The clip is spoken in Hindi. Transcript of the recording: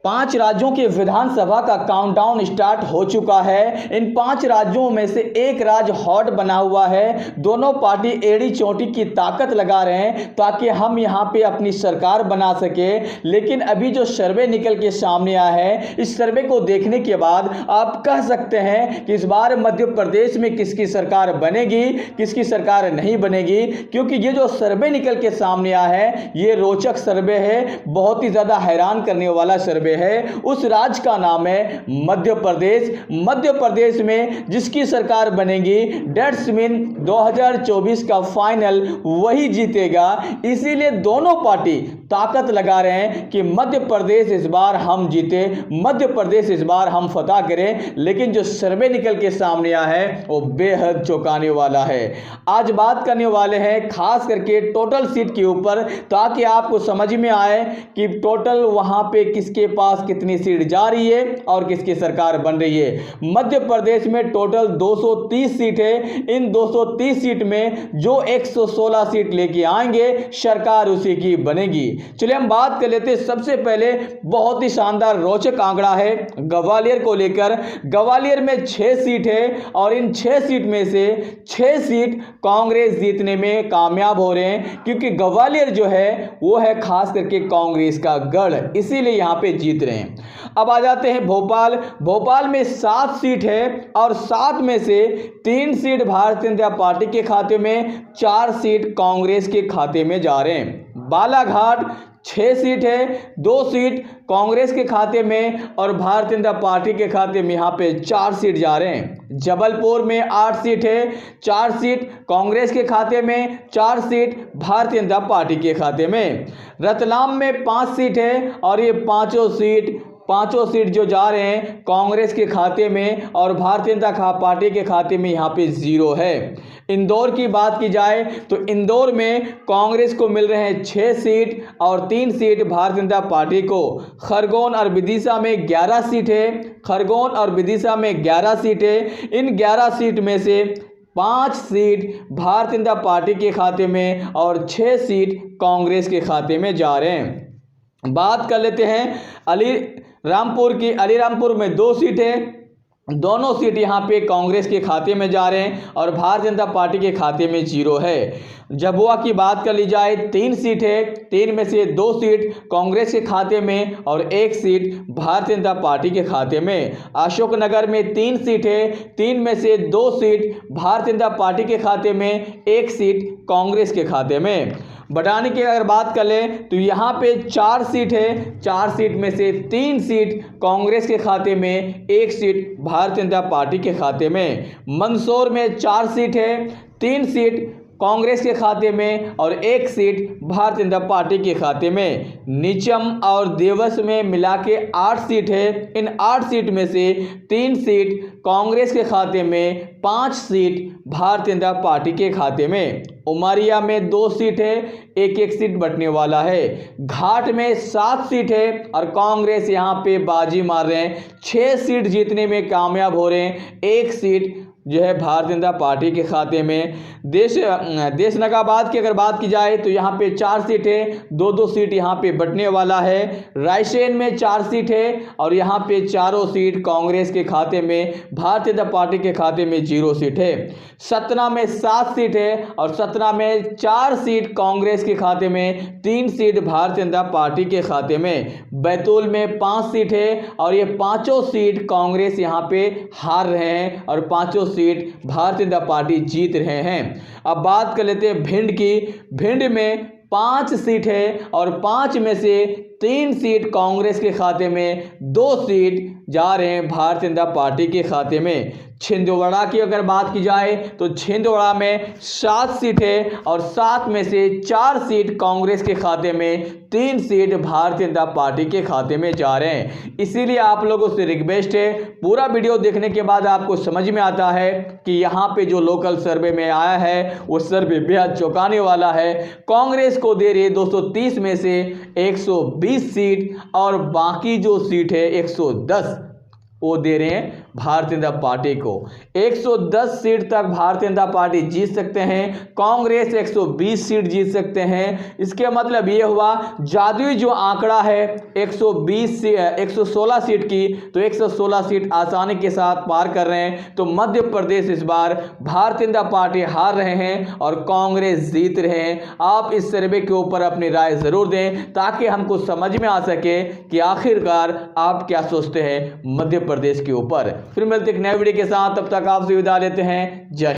5 राज्यों की विधानसभा का काउंटडाउन स्टार्ट हो चुका है। इन 5 राज्यों में से एक राज्य हॉट बना हुआ है। दोनों पार्टी एड़ी चोटी की ताकत लगा रहे हैं ताकि हम यहां पे अपनी सरकार बना सके। लेकिन अभी जो सर्वे निकल के सामने आया है, इस सर्वे को देखने के बाद आप कह सकते हैं कि इस बार मध्य प्रदेश में किसकी सरकार बनेगी, किसकी सरकार नहीं बनेगी। क्योंकि ये जो सर्वे निकल के सामने आया है, ये रोचक सर्वे है, बहुत ही ज्यादा हैरान करने वाला सर्वे है। उस राज्य का नाम है मध्य प्रदेश। मध्य प्रदेश में जिसकी सरकार बनेगी, डेट्स मीन 2024 का फाइनल वही जीतेगा। इसीलिए दोनों पार्टी ताकत लगा रहे हैं कि मध्य प्रदेश इस बार हम जीते, मध्य प्रदेश इस बार हम फतह करें। लेकिन जो सर्वे निकल के सामने आया है वो बेहद चौंकाने वाला है। आज बात करने वाले हैं खास करके टोटल सीट के ऊपर, ताकि आपको समझ में आए कि टोटल वहां पे किसके पास कितनी सीट जा रही है और किसकी सरकार बन रही है। मध्य प्रदेश में टोटल 230 सीट है। इन 230 सीट में जो 116 सीट लेके आएंगे, सरकार उसी की बनेगी। चलिए हम बात कर लेते हैं। सबसे पहले बहुत ही शानदार रोचक आंकड़ा है ग्वालियर को लेकर। ग्वालियर में 6 सीट है और इन 6 सीट में से 6 सीट कांग्रेस जीतने में कामयाब हो रहे हैं, क्योंकि ग्वालियर जो है वो है खास करके कांग्रेस का गढ़, इसीलिए यहां पे जीत रहे हैं। अब आ जाते हैं भोपाल। भोपाल में 7 सीट है और 7 में से 3 सीट भारतीय जनता पार्टी के खाते में, 4 सीट कांग्रेस के खाते में जा रहे हैं। बालाघाट 6 सीट है, 2 सीट कांग्रेस के खाते में और भारतीय जनता पार्टी के खाते में यहाँ पे 4 सीट जा रहे हैं। जबलपुर में 8 सीट है, 4 सीट कांग्रेस के खाते में, 4 सीट भारतीय जनता पार्टी के खाते में। रतलाम में 5 सीट है और ये पांचों सीट जो जा रहे हैं कांग्रेस के खाते में और भारतीय जनता पार्टी के खाते में यहाँ पे 0 है। इंदौर की बात की जाए तो इंदौर में कांग्रेस को मिल रहे हैं 6 सीट और 3 सीट भारतीय जनता पार्टी को। खरगोन और विदिशा में 11 सीट है, खरगोन और विदिशा में 11 सीट है। इन 11 सीट में से 5 सीट भारतीय जनता पार्टी के खाते में और 6 सीट कांग्रेस के खाते में जा रहे हैं। बात कर लेते हैं अलीरामपुर की। अलीरामपुर में 2 सीट है, दोनों सीट यहाँ पे कांग्रेस के खाते में जा रहे हैं और भारतीय जनता पार्टी के खाते में 0 है। झाबुआ की बात कर ली जाए 3 सीट है, 3 में से 2 सीट कांग्रेस के खाते में और 1 सीट भारतीय जनता पार्टी के खाते में। अशोकनगर में 3 सीट है, 3 में से 2 सीट भारतीय जनता पार्टी के खाते में, 1 सीट कांग्रेस के खाते में। बटानी की अगर बात कर लें तो यहाँ पे 4 सीट है, 4 सीट में से 3 सीट कांग्रेस के खाते में, 1 सीट भारतीय जनता पार्टी के खाते में। मंदसौर में 4 सीट है, 3 सीट कांग्रेस के खाते में और 1 सीट भारतीय जनता पार्टी के खाते में। नीचम और देवस में मिला के 8 सीट है। इन 8 सीट में से 3 सीट कांग्रेस के खाते में, 5 सीट भारतीय जनता पार्टी के खाते में। उमरिया में 2 सीट है, 1-1 सीट बंटने वाला है। घाट में 7 सीट है और कांग्रेस यहाँ पे बाजी मार रहे हैं, 6 सीट जीतने में कामयाब हो रहे हैं, 1 सीट जो है भारतीय जनता पार्टी के खाते में। देशनगाबाद की अगर बात की जाए तो यहाँ पे 4 सीट है, 2-2 सीट यहाँ पे बंटने वाला है। रायसेन में 4 सीट है और यहाँ पे चारों सीट कांग्रेस के खाते में, भारतीय जनता पार्टी के खाते में 0 सीट है। सतना में 7 सीट है और सतना में 4 सीट कांग्रेस के खाते में, 3 सीट भारतीय जनता पार्टी के खाते में। बैतूल में 5 सीट है और ये 5 सीट कांग्रेस यहाँ पे हार रहे हैं और 5 सीट भारतीय जनता पार्टी जीत रहे हैं। अब बात कर लेते हैं भिंड की। भिंड में 5 सीट है और 5 में से 3 सीट कांग्रेस के खाते में, 2 सीट जा रहे हैं भारतीय जनता पार्टी के खाते में। छिंदवाड़ा की अगर बात की जाए तो छिंदवाड़ा में 7 सीट है और 7 में से 4 सीट कांग्रेस के खाते में, 3 सीट भारतीय जनता पार्टी के खाते में जा रहे हैं। इसीलिए आप लोगों से रिक्वेस्ट है, पूरा वीडियो देखने के बाद आपको समझ में आता है कि यहाँ पे जो लोकल सर्वे में आया है वो सर्वे बेहद चौंकाने वाला है। कांग्रेस को दे रही 230 में से 120 सीट और बाकी जो सीट है 110 वो दे रहे हैं भारतीय जनता पार्टी को। 110 सीट तक भारतीय जनता पार्टी जीत सकते हैं, कांग्रेस 120 सीट जीत सकते हैं। इसके मतलब ये हुआ जादुई जो आंकड़ा है 120 से 116 सीट की, तो 116 सीट आसानी के साथ पार कर रहे हैं। तो मध्य प्रदेश इस बार भारतीय जनता पार्टी हार रहे हैं और कांग्रेस जीत रहे हैं। आप इस सर्वे के ऊपर अपनी राय जरूर दें ताकि हमको समझ में आ सके कि आखिरकार आप क्या सोचते हैं मध्य प्रदेश के ऊपर। फिर मिलते एक नए वीडियो के साथ, तब तक आपसे विदा लेते हैं। जय